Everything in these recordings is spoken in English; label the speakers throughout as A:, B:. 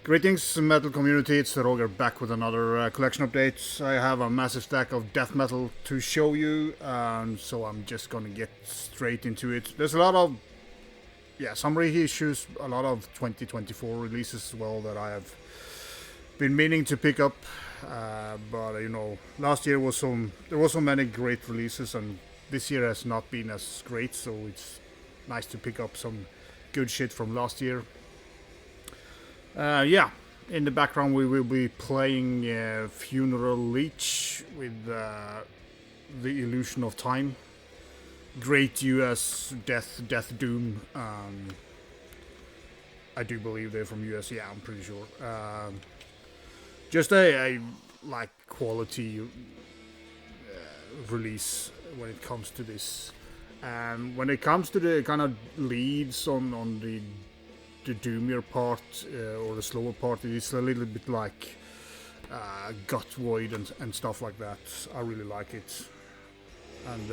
A: Greetings, metal community. It's Roger back with another collection update. I have a massive stack of death metal to show you, so I'm just gonna get straight into it. There's a lot of, some reissues, a lot of 2024 releases as well that I have been meaning to pick up, but you know, last year there was so many great releases, and this year has not been as great, so it's nice to pick up some good shit from last year. In the background we will be playing Funeral Leech with The Illusion of Time. Great US Death Doom. I do believe they're from US, yeah, I'm pretty sure. Just a like quality release when it comes to this. When it comes to the kind of leads on the doomier part or the slower part, it's a little bit like gut void and stuff like that. I really like it, and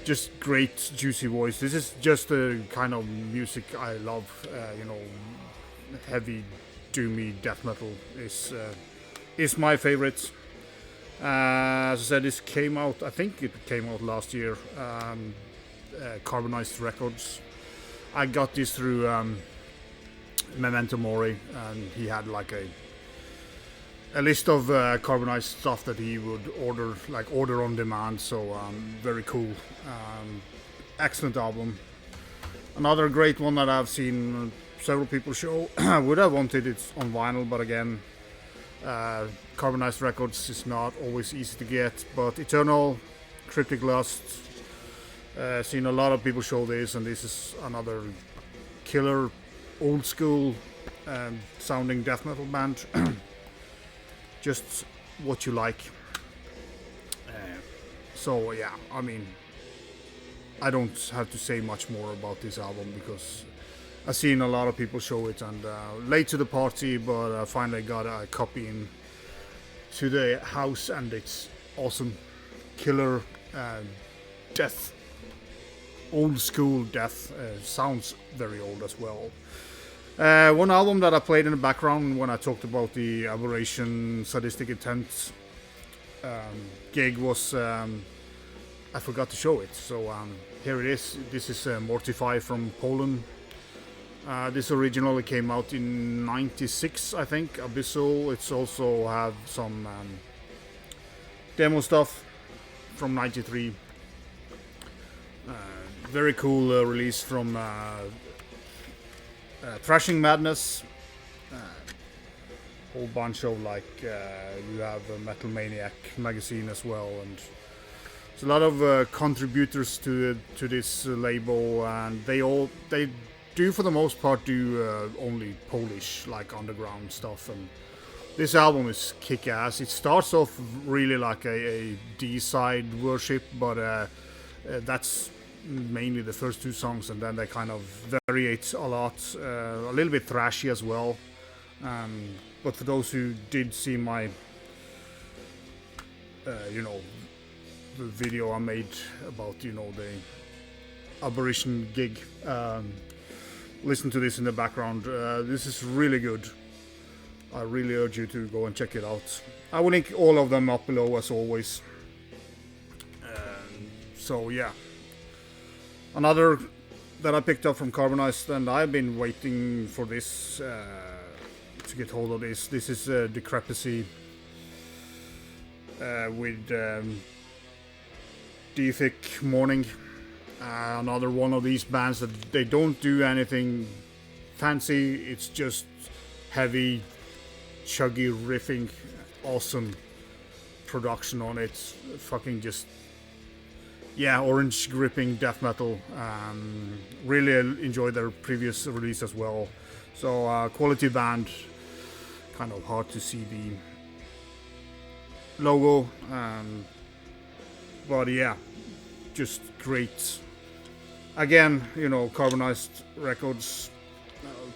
A: just great juicy voice. This is just the kind of music I love. Heavy doomy death metal is my favorite. As I said, this came out, I think it came out last year, Carbonized Records. I got this through Memento Mori, and he had like a list of carbonized stuff that he would order on demand, so very cool. Excellent album. Another great one that I've seen several people show. I would have wanted it on vinyl, but again, Carbonized Records is not always easy to get. But Eternal, Cryptic Lust, seen a lot of people show this, and this is another killer, old school sounding death metal band. Just what you like. So yeah, I mean, I don't have to say much more about this album because I've seen a lot of people show it, and late to the party, but I finally got a copy in to the house, and it's awesome. Killer death, old school death. Sounds very old as well. One album that I played in the background when I talked about the Aberration Sadistic Intent gig was, I forgot to show it, so here it is. This is Mortify from Poland. This originally came out in '96, I think. Abyssal. It's also have some demo stuff from '93. Very cool release from Thrashing Madness. Whole bunch of you have a Metal Maniac magazine as well, and there's a lot of contributors to this label, and they do for the most part only Polish underground stuff, and this album is kick-ass. It starts off really like a D-side worship, but that's mainly the first two songs, and then they kind of variate a lot, a little bit thrashy as well. But for those who did see my the video I made about the Aberration gig, listen to this in the background. This is really good. I really urge you to go and check it out. I will link all of them up below as always. So yeah, another that I picked up from Carbonized, and I've been waiting for this to get hold of this. This is Decrepisy with Deific, Mourning. Another one of these bands that they don't do anything fancy. It's just heavy, chuggy riffing, awesome production on it. Fucking just, orange gripping death metal. Really enjoyed their previous release as well. So quality band. Kind of hard to see the logo, but yeah, just great. Again, Carbonized Records,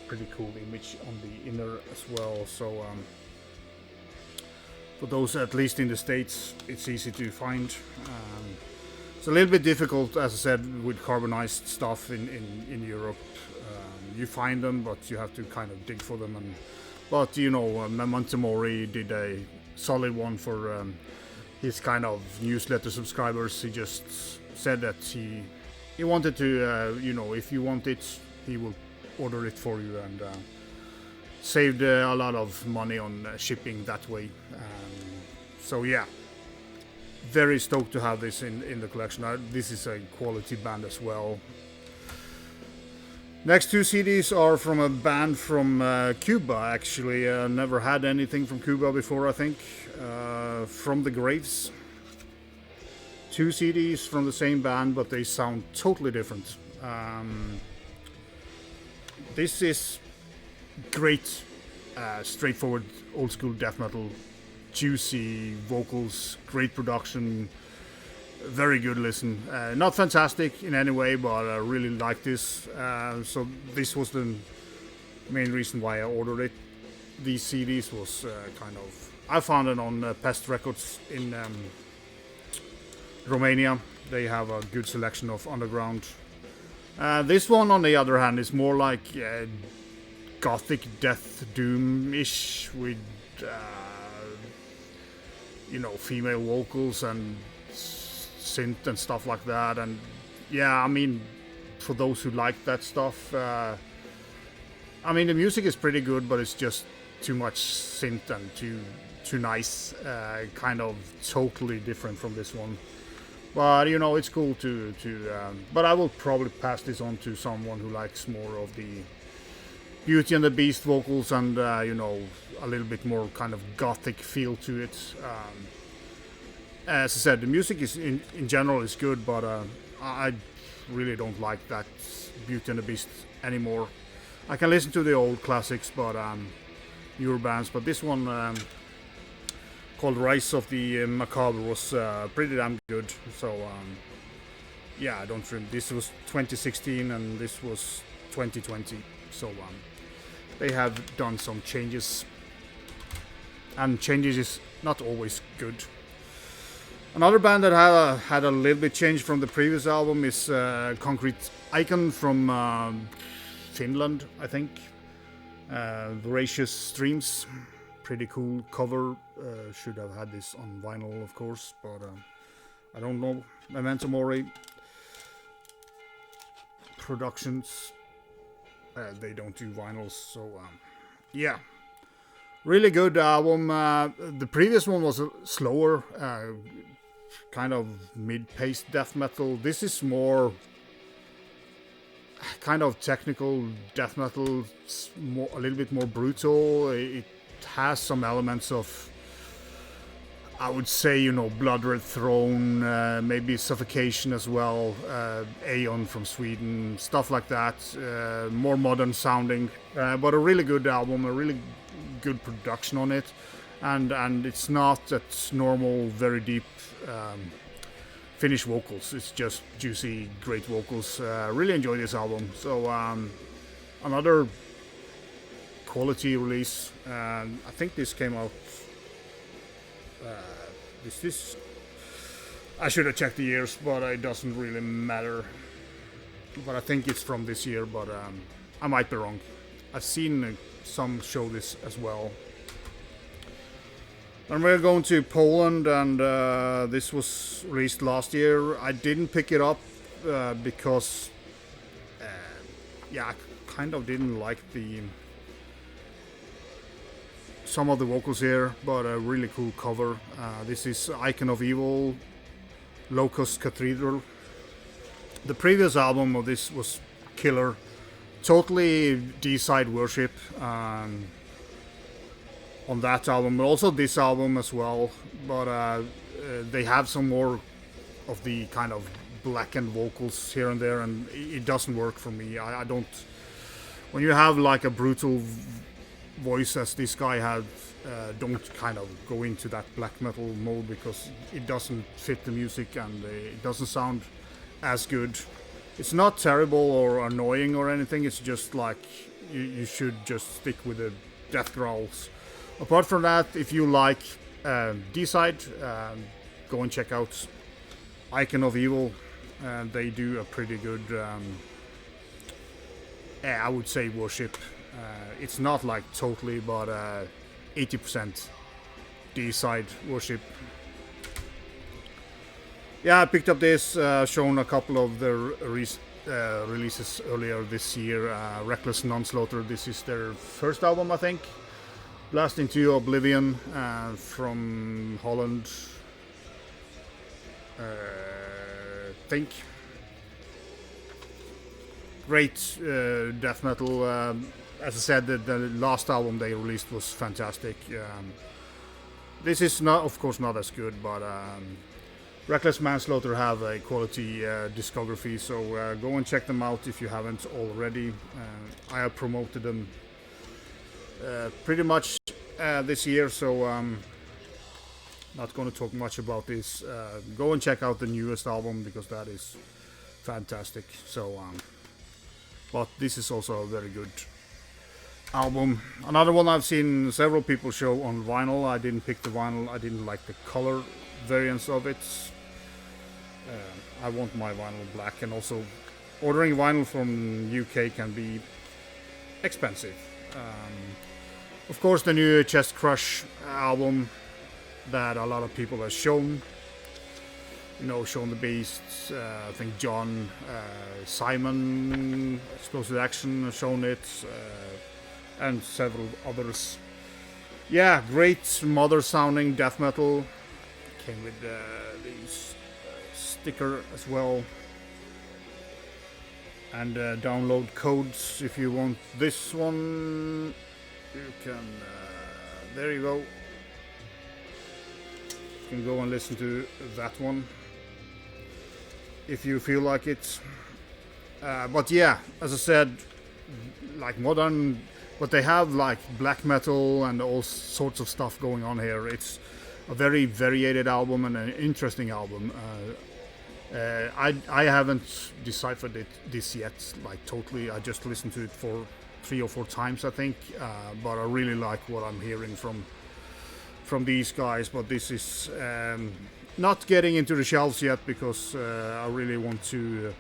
A: pretty cool image on the inner as well. So For those, at least in the States, it's easy to find. It's a little bit difficult, as I said, with carbonized stuff in Europe. You find them, but you have to kind of dig for them. But you know, Memento Mori did a solid one for his kind of newsletter subscribers. He just said that he wanted to, you know, if you want it, he will order it for you, and saved a lot of money on shipping that way. So yeah, very stoked to have this in the collection. This is a quality band as well. Next two CDs are from a band from Cuba, actually. Never had anything from Cuba before, I think. From the Graves. Two CDs from the same band, but they sound totally different. This is great, straightforward, old school death metal. Juicy vocals, great production, very good listen. Not fantastic in any way, but I really like this. So this was the main reason why I ordered it. These CDs was kind of... I found it on Pest Records in Romania. They have a good selection of underground. This one, on the other hand, is more like gothic death doom-ish with... you know, female vocals and synth and stuff like that. And yeah, I mean, for those who like that stuff, I mean, the music is pretty good, but it's just too much synth and too nice. Kind of totally different from this one. But you know, it's cool to but I will probably pass this on to someone who likes more of the Beauty and the Beast vocals and you know, a little bit more kind of gothic feel to it. As I said, the music is in general is good, but I really don't like that Beauty and the Beast anymore. I can listen to the old classics, but newer bands. But this one called Rise of the Macabre was pretty damn good. So yeah, I don't remember. This was 2016 and this was 2020. So they have done some changes, and changes is not always good. Another band that had a little bit change from the previous album is Concrete Icon from Finland, I think. Voracious Streams, pretty cool cover. Should have had this on vinyl, of course, but I don't know. Memento Mori Productions. They don't do vinyls, so yeah, really good album. The previous one was slower, kind of mid-paced death metal. This is more kind of technical death metal, a little bit more brutal. It has some elements of, I would say, you know, Blood Red Throne, maybe Suffocation as well, Aeon from Sweden, stuff like that. More modern sounding, but a really good album, a really good production on it, and it's not that normal, very deep Finnish vocals. It's just juicy, great vocals. Really enjoy this album. So another quality release. I think this came out. This I should have checked the years, but it doesn't really matter. But I think it's from this year, but I might be wrong. I've seen some show this as well. And we're going to Poland, and this was released last year. I didn't pick it up because yeah, I kind of didn't like some of the vocals here, but a really cool cover. This is Icon of Evil, Locust Cathedral. The previous album of this was killer, totally D-side worship on that album, but also this album as well. But they have some more of the kind of blackened vocals here and there, and it doesn't work for me. I don't. When you have like a brutal voice as this guy had, don't kind of go into that black metal mode, because it doesn't fit the music and it doesn't sound as good. It's not terrible or annoying or anything, it's just like you should just stick with the death growls. Apart from that, if you like D-side, go and check out Icon of Evil. They do a pretty good, I would say, worship. It's not like totally, but 80% D-side worship. Yeah, I picked up this, shown a couple of the releases earlier this year. Reckless Manslaughter, this is their first album, I think. Blast into Oblivion, from Holland, think. Great death metal. As I said, the last album they released was fantastic. This is not, of course, not as good, but Reckless Manslaughter have a quality discography, so go and check them out if you haven't already. I have promoted them pretty much this year, so not going to talk much about this. Go and check out the newest album because that is fantastic. So, but this is also a very good album. Another one I've seen several people show on vinyl. I didn't pick the vinyl. I didn't like the color variants of it. I want my vinyl black, and also ordering vinyl from UK can be expensive. Of course, the new ChestCrush album that a lot of people have shown. You know, Shown the Beasts, I think John, Simon, Explosive Action have shown it, and several others. Yeah, great modern sounding death metal. Came with these sticker as well. And download codes if you want this one. You can, there you go. You can go and listen to that one if you feel like it. But yeah, as I said, like modern, but they have like black metal and all sorts of stuff going on here. It's a very varied album and an interesting album. I haven't deciphered this yet, like totally. I just listened to it for 3 or 4 times, I think. But I really like what I'm hearing from these guys. But this is not getting into the shelves yet because I really want to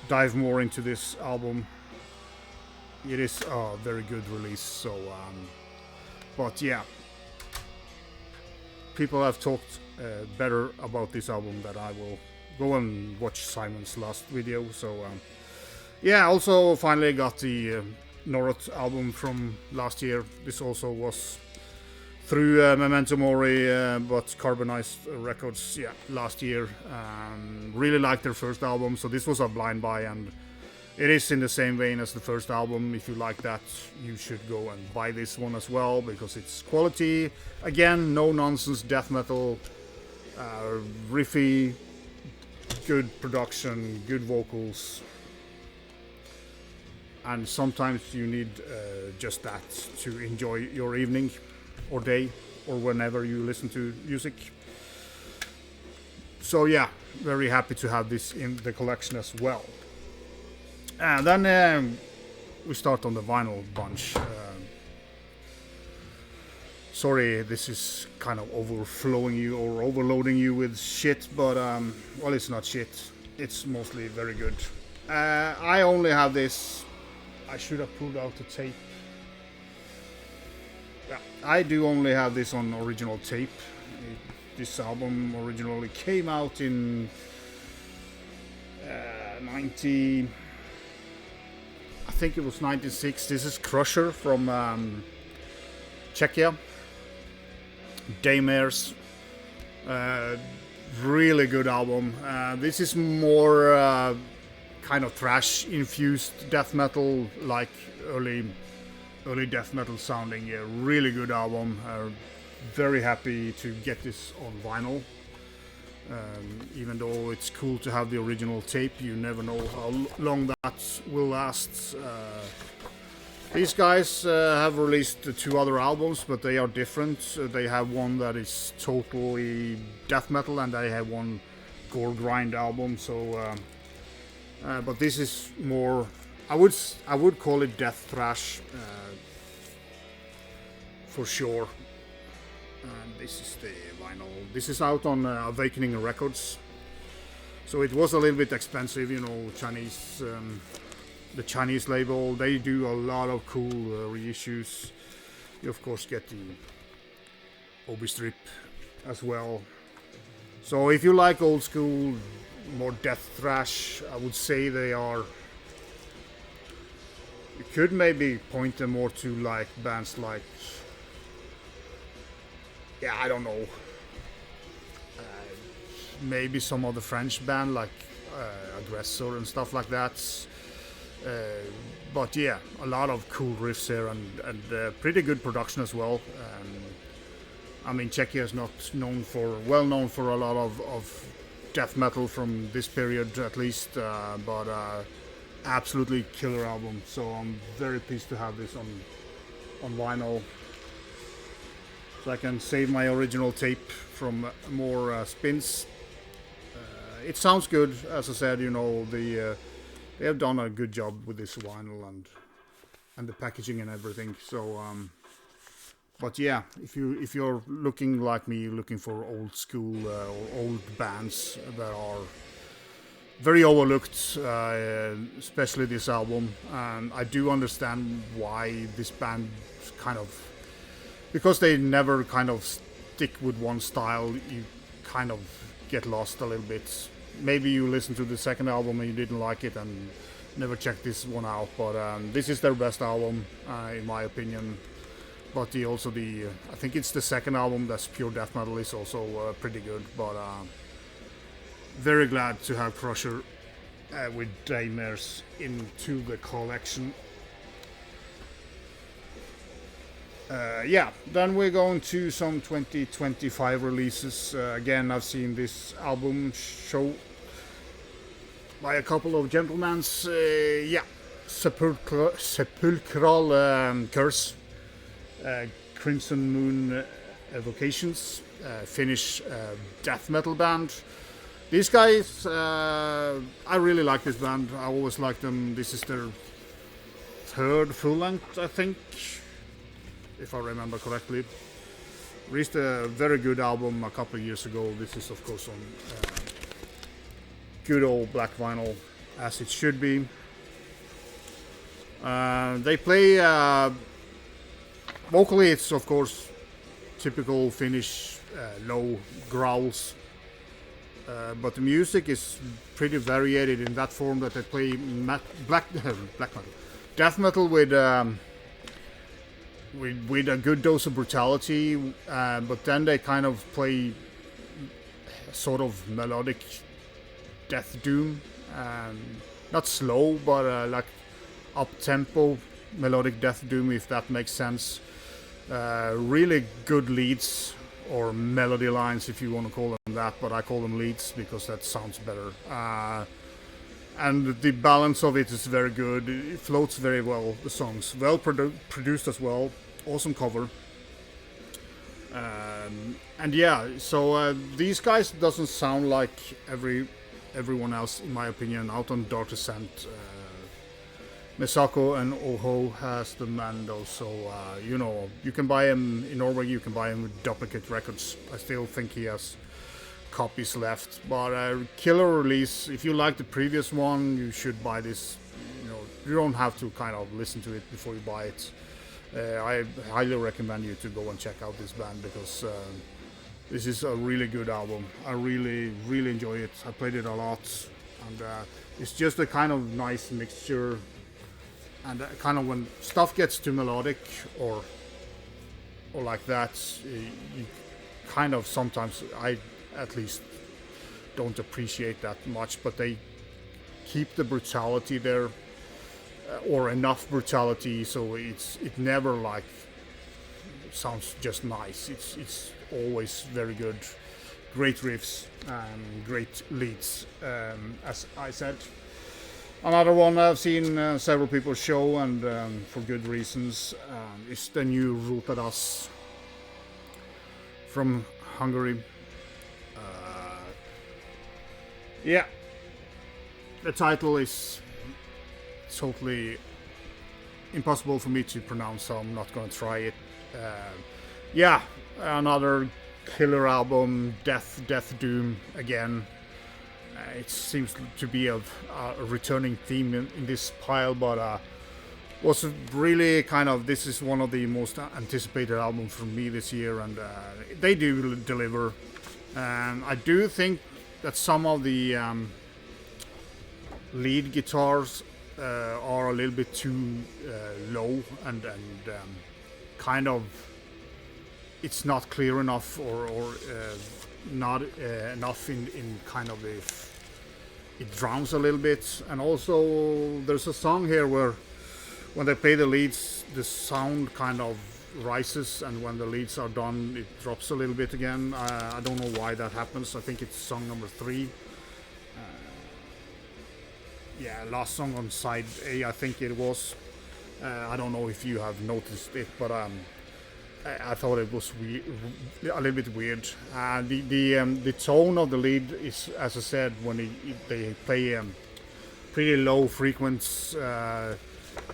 A: dive more into this album. It is a very good release. So, but yeah, people have talked better about this album that I will. Go and watch Simon's last video. So yeah, also finally got the Noroth album from last year. This also was through Memento Mori, but Carbonized Records, yeah, last year. Really liked their first album, so this was a blind buy, and it is in the same vein as the first album. If you like that, you should go and buy this one as well, because it's quality. Again, no nonsense death metal, riffy, good production, good vocals, and sometimes you need just that to enjoy your evening or day or whenever you listen to music. So yeah, very happy to have this in the collection as well. And then we start on the vinyl bunch. Sorry, this is kind of overflowing you or overloading you with shit, but well, it's not shit. It's mostly very good. I only have this. I should have pulled out the tape. Yeah, I do only have this on original tape. This album originally came out in 90. I think it was 96. This is Crusher from Czechia. Daymares, really good album. This is more kind of thrash infused death metal, like early death metal sounding. Yeah, really good album. Very happy to get this on vinyl. Even though it's cool to have the original tape, you never know how long that will last. These guys have released 2 other albums, but they are different. They have one that is totally death metal, and they have one gore grind album. So, but this is more. I would call it death thrash for sure. And this is the vinyl. This is out on Awakening Records. So it was a little bit expensive, you know, Chinese, the Chinese label. They do a lot of cool reissues. You of course get the Obi strip as well. So if you like old school, more death thrash, I would say they are. You could maybe point them more to like bands like, yeah, I don't know. Maybe some other French band like Aggressor and stuff like that. But yeah, a lot of cool riffs here and pretty good production as well. I mean, Czechia is not well known for a lot of death metal from this period at least, but absolutely killer album. So I'm very pleased to have this on vinyl. So I can save my original tape from more spins. It sounds good, as I said. You know, they have done a good job with this vinyl and the packaging and everything. So, but yeah, if you're looking like me, looking for old school or old bands that are very overlooked, especially this album, and I do understand why this band kind of, because they never kind of stick with one style, you kind of get lost a little bit. Maybe you listen to the second album and you didn't like it and never checked this one out, but this is their best album in my opinion. But I think it's the second album that's pure death metal is also pretty good. But very glad to have Crusher with Daymares into the collection. Yeah, then we're going to some 2025 releases. Again, I've seen this album show by a couple of gentlemen. Yeah, Sepulchral Curse, Crimson Moon Evocations, Finnish death metal band. These guys, I really like this band. I always liked them. This is their third full length, I think, if I remember correctly. Released a very good album a couple of years ago. This is of course on good old black vinyl, as it should be. They play vocally, it's of course typical Finnish low growls, but the music is pretty varied in that form that they play black metal, death metal with a good dose of brutality, but then they kind of play sort of melodic death doom, not slow, but like up-tempo melodic death doom, if that makes sense. Really good leads, or melody lines if you want to call them that, but I call them leads because that sounds better. And the balance of it is very good. It floats very well, the songs. Well produced as well. Awesome cover. And yeah, so these guys doesn't sound like everyone else, in my opinion, out on Dark Descent. Mesako and Oho has the Mando, so you know, you can buy him in Norway, you can buy him with Duplicate Records. I still think he has copies left, but killer release. If you like the previous one, you should buy this. You know, you don't have to kind of listen to it before you buy it. I highly recommend you to go and check out this band, because this is a really good album. I really enjoy it. I played it a lot, and it's just a kind of nice mixture. And kind of when stuff gets too melodic or like that, you kind of sometimes, I at least don't appreciate that much, but they keep the brutality there, or enough brutality, so it never like sounds just nice. It's always very good, great riffs, great leads, as I said. Another one I've seen several people show, and for good reasons, is the new Rothadas from Hungary. Yeah, the title is totally impossible for me to pronounce, so I'm not going to try it. Yeah, another killer album, Death Doom again. It seems to be a returning theme in this pile, but was really kind of, this is one of the most anticipated albums for me this year, and they do deliver. I do think that some of the lead guitars are a little bit too low, and kind of it's not clear enough, or not enough in kind of it drowns a little bit. And also there's a song here where when they play the leads, the sound kind of rises, and when the leads are done, it drops a little bit again. I don't know why that happens. I think it's song number 3. Yeah, last song on side A, I think it was. I don't know if you have noticed it, but I thought it was a little bit weird. The tone of the lead is, as I said, when they play pretty low frequency,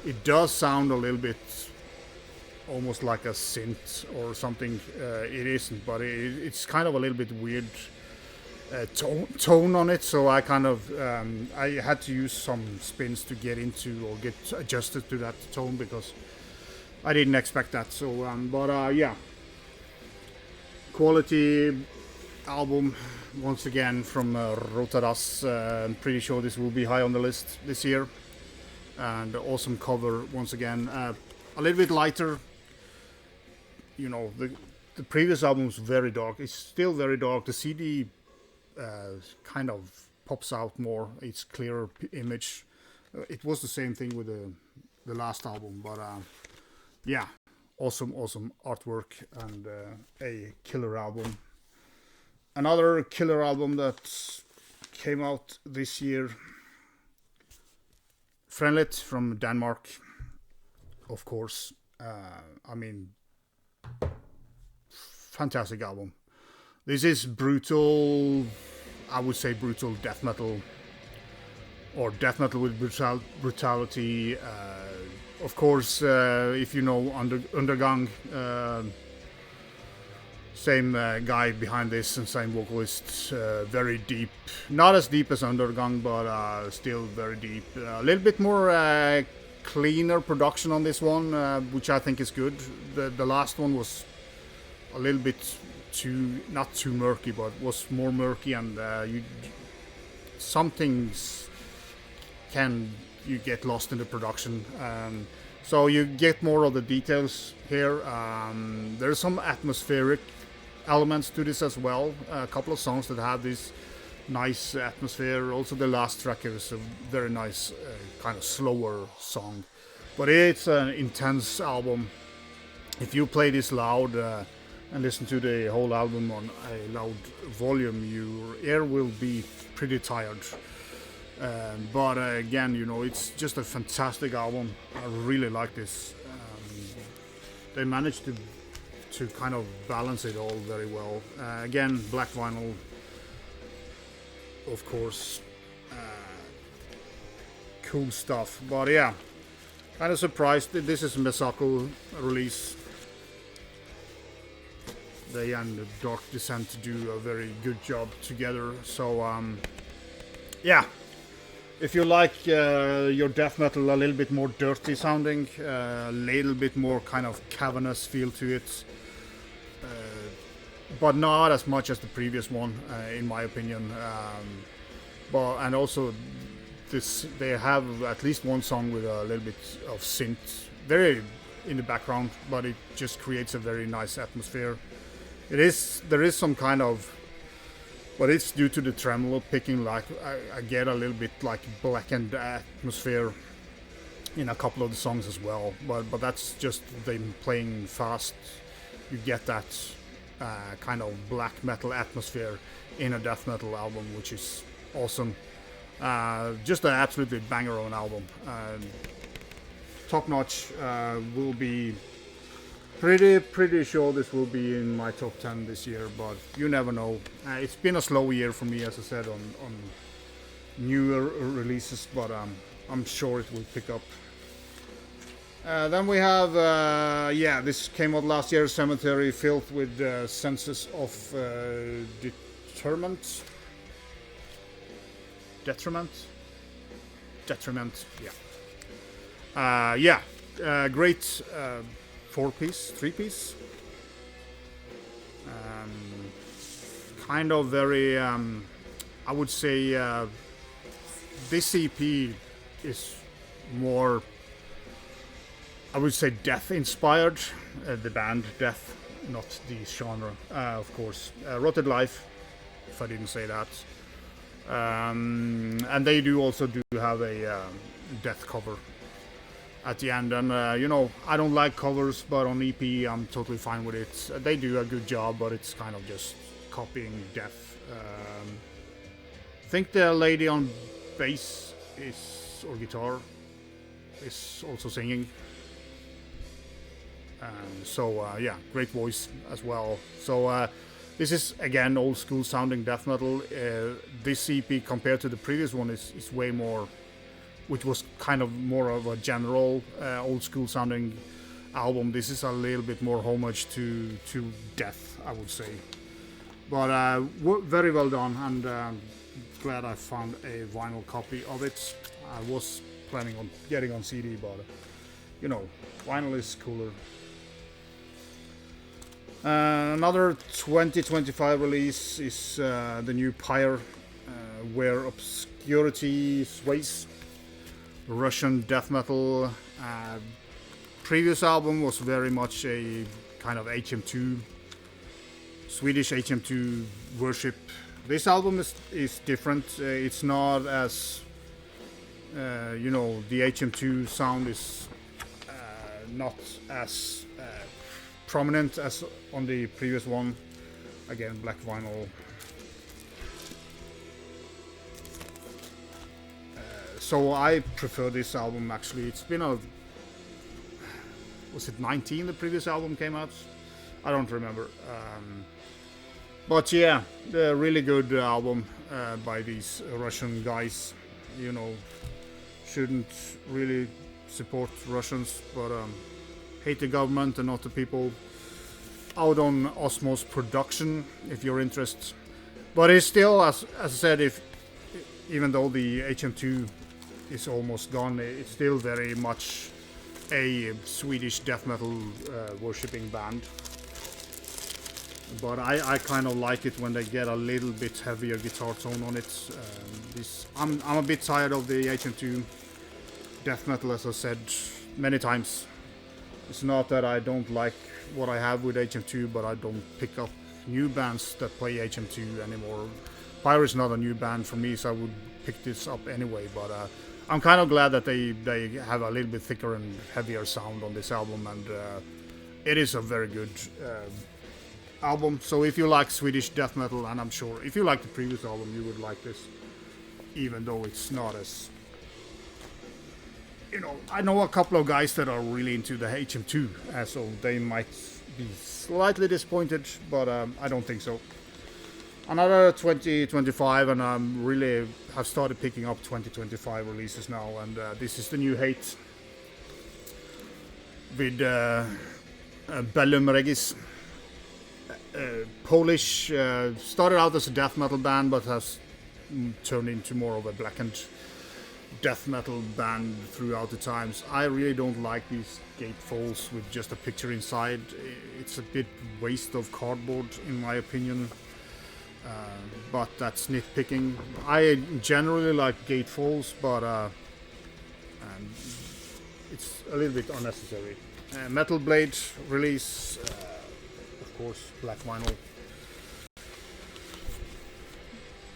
A: it does sound a little bit almost like a synth or something. It isn't, but it's kind of a little bit weird tone on it. So I kind of I had to use some spins to get into or get adjusted to that tone, because I didn't expect that. So but yeah, quality album once again from Rothadas. I'm pretty sure this will be high on the list this year. And awesome cover once again. A little bit lighter. You know, the previous album was very dark. It's still very dark. The CD kind of pops out more. It's clearer image. It was the same thing with the last album, but yeah, awesome artwork, and a killer album. Another killer album that came out this year, Phrenelith from Denmark, of course. I mean, fantastic album. This is brutal, I would say brutal death metal, or death metal with brutality. Of course, if you know Undergang, same guy behind this and same vocalist, very deep. Not as deep as Undergang, but still very deep. A little bit more cleaner production on this one, which I think is good. The last one was a little bit too, not too murky, but was more murky, and some things you get lost in the production. So you get more of the details here. There's some atmospheric elements to this as well. A couple of songs that have this nice atmosphere. Also the last track here is a very nice kind of slower song. But it's an intense album. If you play this loud and listen to the whole album on a loud volume, your ear will be pretty tired. But again, you know, it's just a fantastic album. I really like this. They managed to kind of balance it all very well. Again, black vinyl, of course. Cool stuff. But yeah, kind of surprised that this is a Mesako release. They and Dark Descent do a very good job together. So yeah. If you like your death metal a little bit more dirty sounding, a little bit more kind of cavernous feel to it, but not as much as the previous one, in my opinion. And also, they have at least one song with a little bit of synth, very in the background, but it just creates a very nice atmosphere. There is some kind of, but it's due to the tremolo picking, like I get a little bit like blackened atmosphere in a couple of the songs as well. But that's just them playing fast. You get that kind of black metal atmosphere in a death metal album, which is awesome. Just an absolutely banger of an album. Top notch. Will be pretty sure this will be in my top 10 this year, but you never know. It's been a slow year for me, as I said, on newer releases, but I'm sure it will pick up. Then we have, this came out last year, Cemetery Filth with Senses of Detriment. Detriment, yeah. Great 4-piece, 3-piece. Kind of very, I would say, this EP is more, I would say, death inspired. The band Death, not the genre, of course. Rotted Life, if I didn't say that. And they do also have a death cover at the end. And, I don't like covers, but on EP I'm totally fine with it. They do a good job, but it's kind of just copying Death. I think the lady on bass or guitar is also singing. Great voice as well. So this is again old school sounding death metal. This EP compared to the previous one is way more, which was kind of more of a general old school sounding album. This is a little bit more homage to death, I would say. But very well done, and glad I found a vinyl copy of it. I was planning on getting on CD, but vinyl is cooler. Another 2025 release is the new Pyre, Where Obscurity Sways, Russian death metal. Previous album was very much a kind of HM2, Swedish HM2 worship. This album is different. It's not as, the HM2 sound is not as prominent as on the previous one. Again, black vinyl. So I prefer this album actually. It's been was it 19 the previous album came out? I don't remember. But yeah, the really good album by these Russian guys. Shouldn't really support Russians, but hate the government and not the people. Out on Osmos Production, if you're interested. But it's still, as I said, even though the HM2 is almost gone, it's still very much a Swedish death metal worshipping band. But I kind of like it when they get a little bit heavier guitar tone on it. I'm a bit tired of the HM2 death metal, as I said many times. It's not that I don't like what I have with HM2, but I don't pick up new bands that play HM2 anymore. Pyre is not a new band for me, so I would pick this up anyway. But I'm kind of glad that they have a little bit thicker and heavier sound on this album, and it is a very good album. So if you like Swedish death metal, and I'm sure if you like the previous album, you would like this, even though it's not as... I know a couple of guys that are really into the HM2, so they might be slightly disappointed, but I don't think so. Another 2025, and I really have started picking up 2025 releases now, and this is the new Hate with Bellum Regis. Polish, started out as a death metal band, but has turned into more of a blackened death metal band throughout the times. I really don't like these gatefolds with just a picture inside. It's a bit waste of cardboard in my opinion, but that's nitpicking. I generally like gatefolds, but it's a little bit unnecessary. Metal Blade release, of course, black vinyl.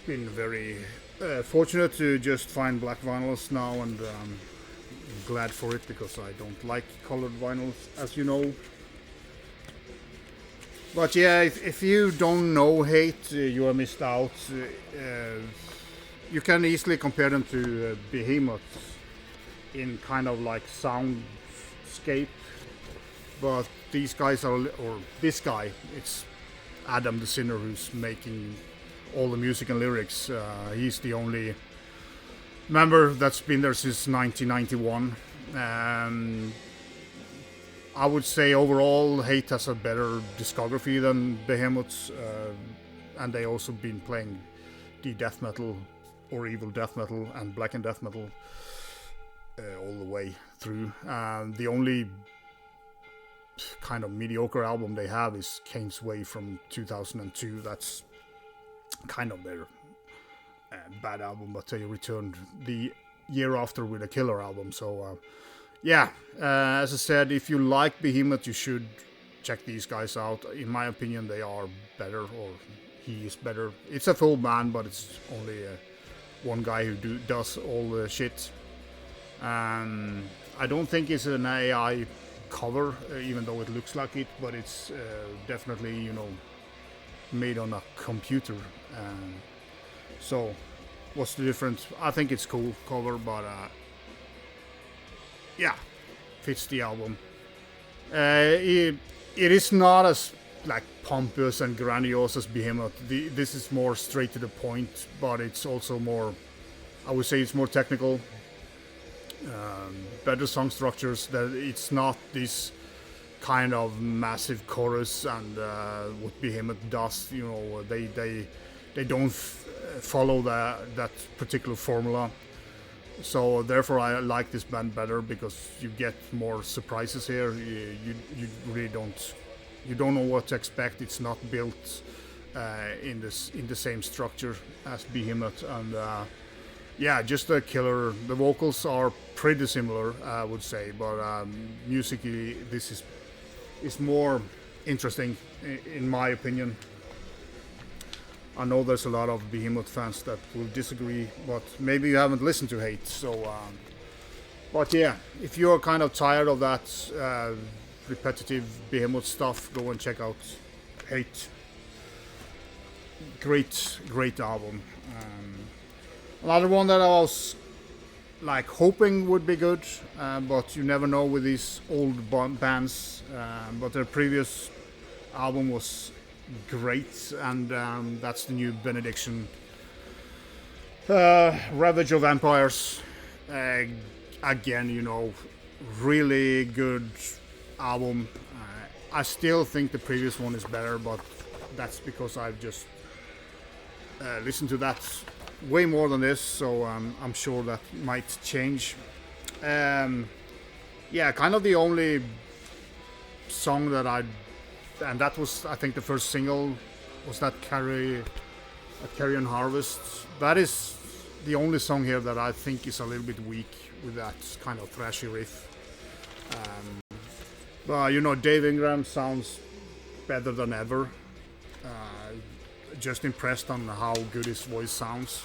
A: Been very fortunate to just find black vinyls now, and I'm glad for it because I don't like colored vinyls, as you know. But yeah, if you don't know Hate, you are missed out. You can easily compare them to Behemoth in kind of like soundscape, but these guys are, or this guy, it's Adam the Sinner who's making all the music and lyrics. He's the only member that's been there since 1991. I would say overall Hate has a better discography than Behemoth, and they also been playing the death metal or evil death metal and blackened death metal all the way through. The only kind of mediocre album they have is Kane's Way from 2002. That's kind of their bad album, but they returned the year after with a killer album. So yeah, as I said, if you like Behemoth, you should check these guys out. In my opinion, they are better, or he is better. It's a full band, but it's only one guy who does all the shit. I don't think it's an AI cover, even though it looks like it, but it's definitely, you know, made on a computer. So what's the difference? I think it's cool cover, but yeah, fits the album. It is not as like pompous and grandiose as Behemoth. This is more straight to the point, but it's also more, I would say it's more technical. Better song structures. That it's not this kind of massive chorus and what Behemoth does. You know, they don't follow that particular formula. So therefore, I like this band better because you get more surprises here. You really don't know what to expect. It's not built in the same structure as Behemoth, and yeah, just a killer. The vocals are pretty similar, I would say, but musically this is more interesting in my opinion. I know there's a lot of Behemoth fans that will disagree, but maybe you haven't listened to Hate. So, but yeah, if you're kind of tired of that repetitive Behemoth stuff, go and check out Hate. Great album. Another one that I was like hoping would be good, but you never know with these old bands. But their previous album was great, and that's the new Benediction, Ravage of Empires. Again, you know, really good album. I still think the previous one is better, but that's because I've just listened to that way more than this, so I'm sure that might change. Yeah, kind of the only song that and that was, I think, the first single was that Carrion Harvest. That is the only song here that I think is a little bit weak with that kind of thrashy riff. But you know, Dave Ingram sounds better than ever. Just impressed on how good his voice sounds.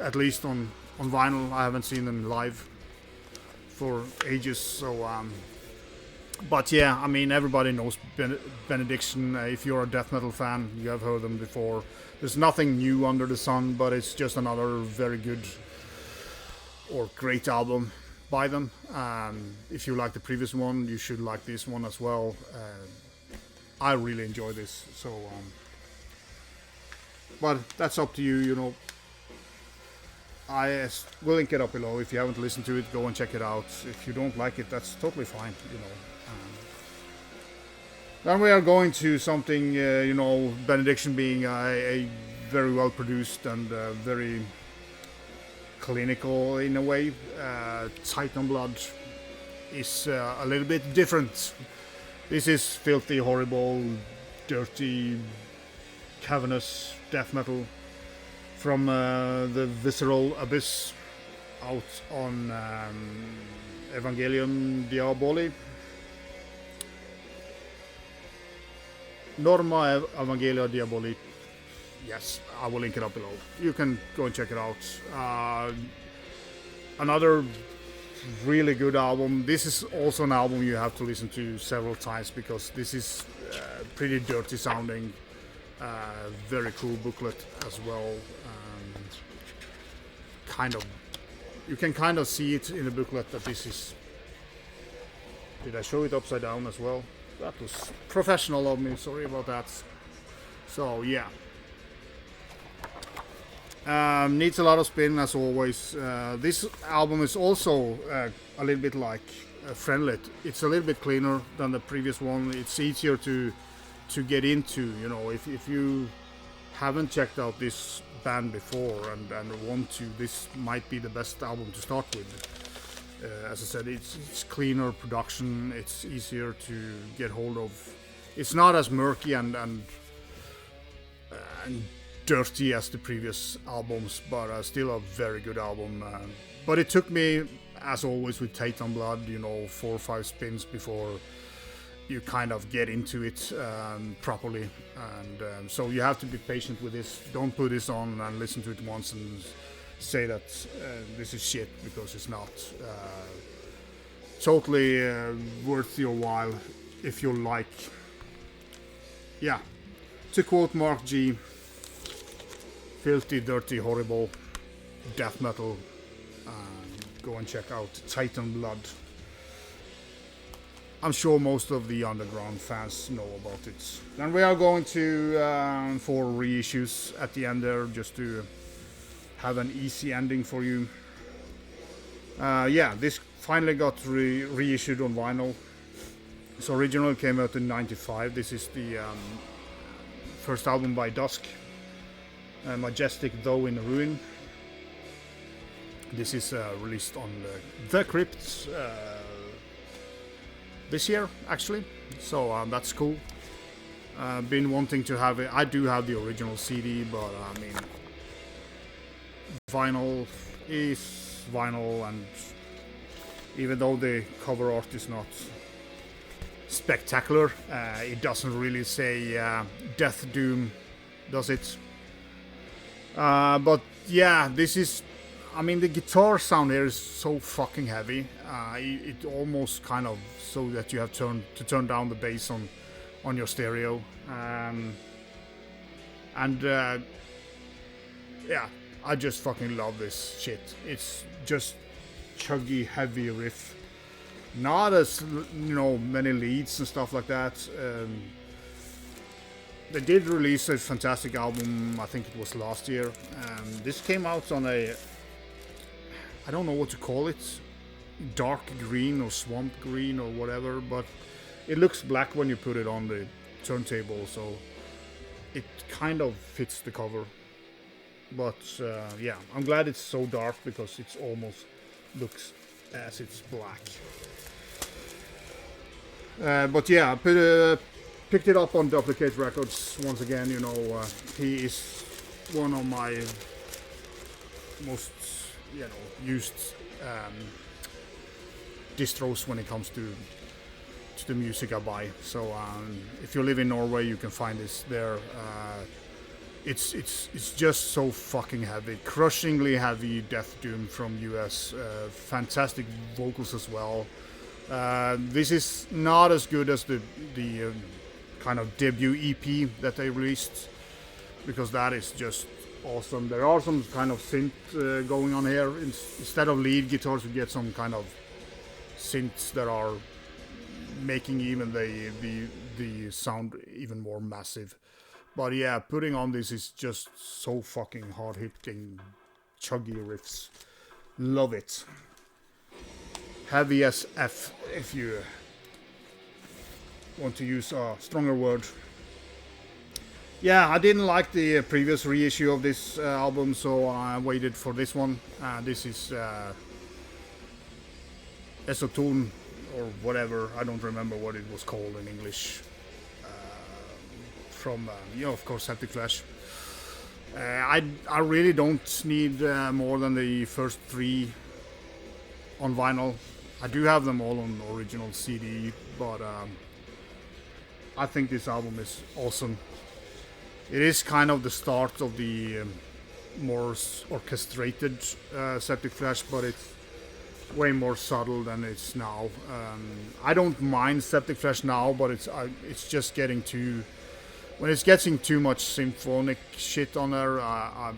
A: At least on vinyl. I haven't seen him live for ages, so but yeah, I mean, everybody knows Benediction. If you're a death metal fan, you have heard them before. There's nothing new under the sun, but it's just another very good or great album by them. If you like the previous one, you should like this one as well. I really enjoy this, so but that's up to you, you know. I will link it up below. If you haven't listened to it, go and check it out. If you don't like it, that's totally fine, you know. Then we are going to something, you know, Benediction being a very well produced and very clinical in a way. Titan Blood is a little bit different. This is filthy, horrible, dirty, cavernous death metal from the Visceral Abyss out on Evangelium Diaboli. Norma Evangelia Diaboli. Yes, I will link it up below. You can go and check it out. Another really good album. This is also an album you have to listen to several times because this is pretty dirty sounding. Very cool booklet as well. Kind of, you can kind of see it in the booklet that this is. Did I show it upside down as well? That was professional of me. Sorry about that. So yeah, needs a lot of spin as always. This album is also a little bit like Phrenelith. It's a little bit cleaner than the previous one. It's easier to get into. You know, if you haven't checked out this band before and want to, this might be the best album to start with. As I said, it's cleaner production. It's easier to get hold of. It's not as murky and dirty as the previous albums, but still a very good album. But it took me, as always with Titan Blood, you know, 4 or 5 spins before you kind of get into it properly. And so you have to be patient with this. Don't put this on and listen to it once and say that this is shit, because it's not. Totally worth your while if you like. Yeah, to quote Mark G, filthy, dirty, horrible death metal. Go and check out Titan Blood. I'm sure most of the underground fans know about it. Then we are going to 4 reissues at the end there, just to have an easy ending for you. Yeah, this finally got reissued on vinyl. This original came out in '95. This is the first album by Dusk Majestic, Though in Ruin. This is released on the Crypt this year, actually, so that's cool. Been wanting to have it. I do have the original CD, but I mean, vinyl is vinyl, and even though the cover art is not spectacular, it doesn't really say Death Doom, does it? But yeah, this is, I mean, the guitar sound here is so fucking heavy. It almost kind of so that you have to turn down the bass on your stereo. Yeah, I just fucking love this shit. It's just chuggy, heavy riff. Not as, you know, many leads and stuff like that. They did release a fantastic album, I think it was last year. This came out on a, I don't know what to call it, dark green or swamp green or whatever, but it looks black when you put it on the turntable, so it kind of fits the cover. But yeah, I'm glad it's so dark, because it almost looks as it's black. But yeah, picked it up on Duplicate Records once again. You know, he is one of my most, you know, used distros when it comes to the music I buy. So if you live in Norway, you can find this there. It's just so fucking heavy, crushingly heavy death doom from US. Fantastic vocals as well. This is not as good as the kind of debut EP that they released, because that is just awesome. There are some kind of synth going on here. Instead of lead guitars, you get some kind of synths that are making even the sound even more massive. But yeah, putting on this is just so fucking hard-hitting, chuggy riffs. Love it. Heavy as F, if you want to use a stronger word. Yeah, I didn't like the previous reissue of this album, so I waited for this one. This is Esotone, or whatever, I don't remember what it was called in English. From, yeah, of course, Septic Flesh. I really don't need more than the first 3 on vinyl. I do have them all on original CD, but I think this album is awesome. It is kind of the start of the more orchestrated Septic Flesh, but it's way more subtle than it's now. I don't mind Septic Flesh now, but it's just getting too... When it's getting too much symphonic shit on there, I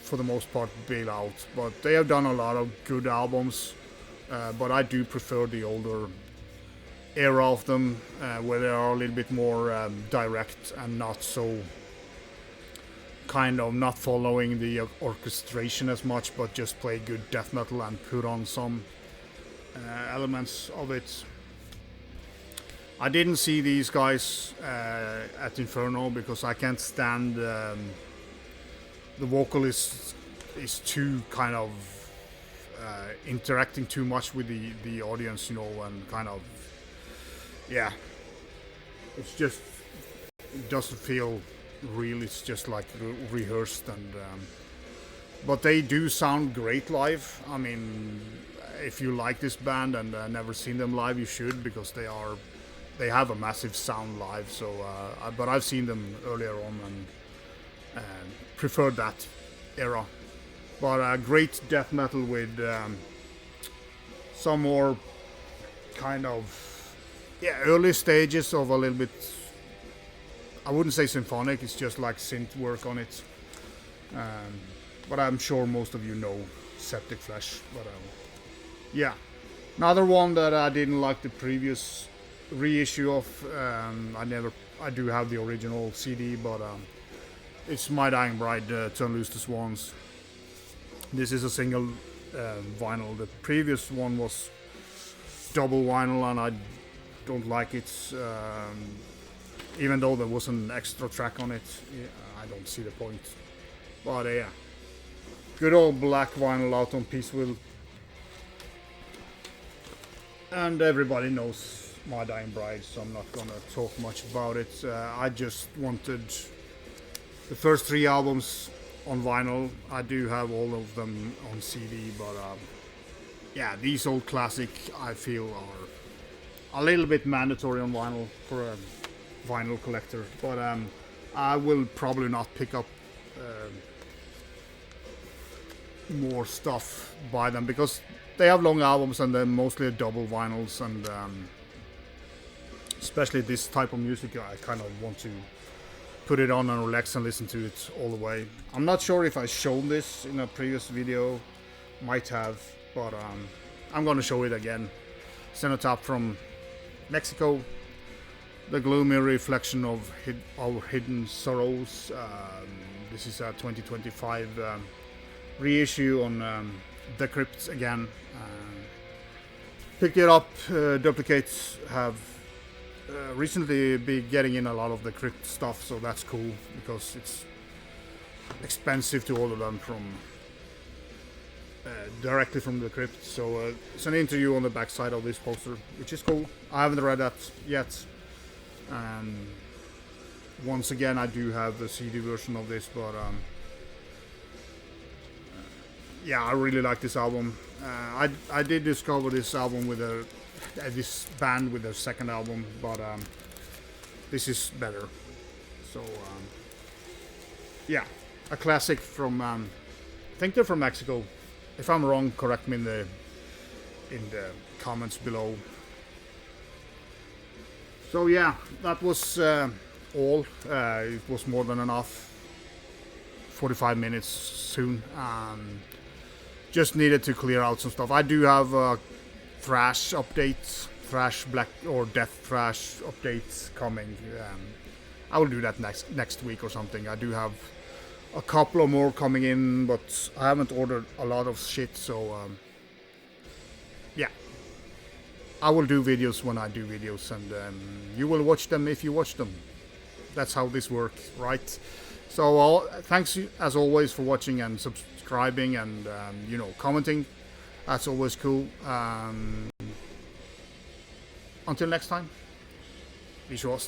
A: for the most part bail out. But they have done a lot of good albums, but I do prefer the older era of them, where they are a little bit more direct and not so kind of not following the orchestration as much, but just play good death metal and put on some elements of it. I didn't see these guys at Inferno because I can't stand the vocalist is too kind of interacting too much with the audience, you know, and kind of, yeah, it's just, it doesn't feel real. It's just like rehearsed, and but they do sound great live. I mean, if you like this band and never seen them live, you should, because they have a massive sound live. So but I've seen them earlier on and preferred that era. But great death metal with some more kind of, yeah, early stages of a little bit, I wouldn't say symphonic, it's just like synth work on it. But I'm sure most of you know Septic Flesh. But yeah, another one that I didn't like the previous reissue of. I do have the original CD, but it's My Dying Bride, Turn Loose the Swans. This is a single vinyl. The previous one was double vinyl, and I don't like it. Even though there was an extra track on it, I don't see the point. But yeah, good old black vinyl out on Peaceville. And everybody knows My Dying Bride, so I'm not gonna talk much about it. I just wanted the first 3 albums on vinyl. I do have all of them on CD, but yeah, these old classic I feel are a little bit mandatory on vinyl for a vinyl collector. But I will probably not pick up more stuff by them, because they have long albums and they're mostly double vinyls, and especially this type of music, I kind of want to put it on and relax and listen to it all the way. I'm not sure if I showed this in a previous video, might have, but I'm gonna show it again. Cenotaph from Mexico, the gloomy reflection of our hidden sorrows. This is a 2025 reissue on Decrypt again. Picked it up. Duplicates have recently been getting in a lot of the Crypt stuff, so that's cool, because it's expensive to order them from directly from the Crypt. So it's an interview on the back side of this poster, which is cool. I haven't read that yet. Once again, I do have the CD version of this, but yeah, I really like this album. I did discover this album with this band with their second album, but this is better. So yeah, a classic from I think they're from Mexico. If I'm wrong, correct me in the comments below. So yeah, that was all. It was more than enough. 45 minutes soon. Just needed to clear out some stuff. I do have thrash updates, thrash black or death thrash updates coming. I will do that next week or something. I do have a couple of more coming in, but I haven't ordered a lot of shit, so yeah, I will do videos when I do videos, and you will watch them if you watch them. That's how this works, right? So thanks as always for watching and subscribing and you know, commenting. That's always cool. Until next time, be sure.